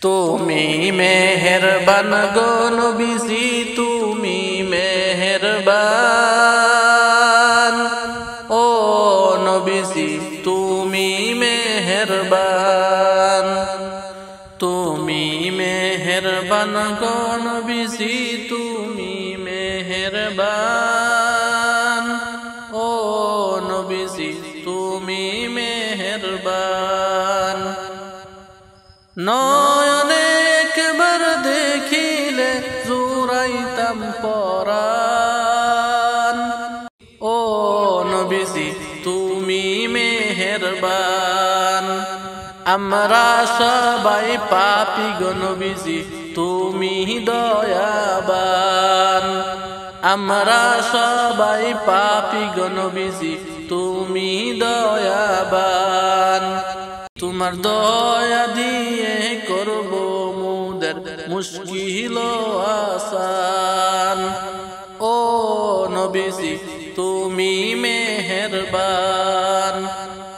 তুমি মেহেরবান গো নবীজি, তুমি মেহেরবান। ও নবীজি তুমি মেহেরবান, তুমি মেহেরবান গো নবীজি, তুমি মেহেরবান। ও নবীজি তুমি মেহেরবান। নয়নে একবার দেখিলে জুড়াইতাম পরাণ। ও নবীজি তুমি মেহেরবান। আমরা সবাই পাপী গো নবীজি, তুমি দয়াবান। আমরা সবাই পাপী গো নবীজি, তুমি দয়াবান। তোমার দয়া দিয়ে করব মুদের মুশকিল আসান। ও নবীজি তুমি মেহেরবান,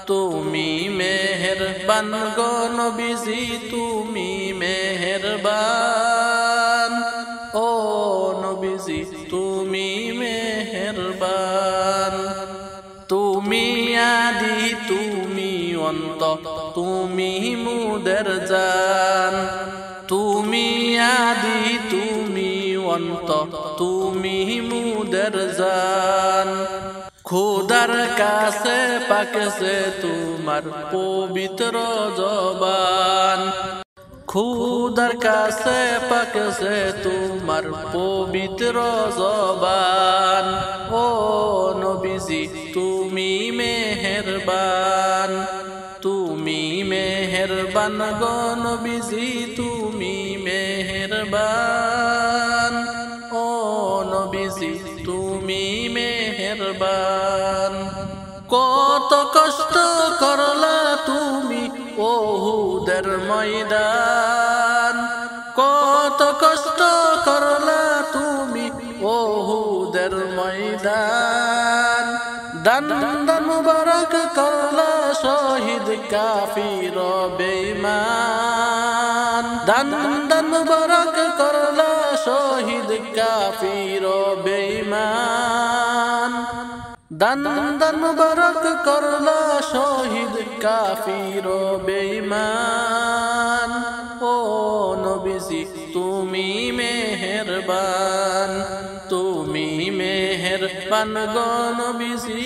তুমি মেহেরবান গো নবীজি, তুমি মেহেরবান। ও নবীজি তুমি মেহেরবান। তুমি আদি তুমি অন্ত, তুমি মুদের জান। তুমি আদি তুমি অন্ত, তুমি মুদের জান। খোদার কাছে পাকছে তোমার পবিত্র জবান। খোদার কাছে পাকছে তোমার পবিত্র জবান। ও নবীজি তুমি মেহেরবান, তুমি মেহেরবান গো নবীজি, তুমি মেহেরবান। ও নবীজি তুমি মেহেরবান। কত কষ্ট করলা তুমি ওহুদের ময়দান। কত কষ্ট করলা তুমি ওহুদের ময়দান। দন্দন মুবারক করলা শহীদ কাফির বেঈমান। দন্দন মুবারক করলা শহীদ কাফির বেঈমান। দন্দন মুবারক করলা শহীদ কাফির বেঈমান। ও নবীজি তুমি মেহেরবান, তুমি মেহেরবান গো নবীজি।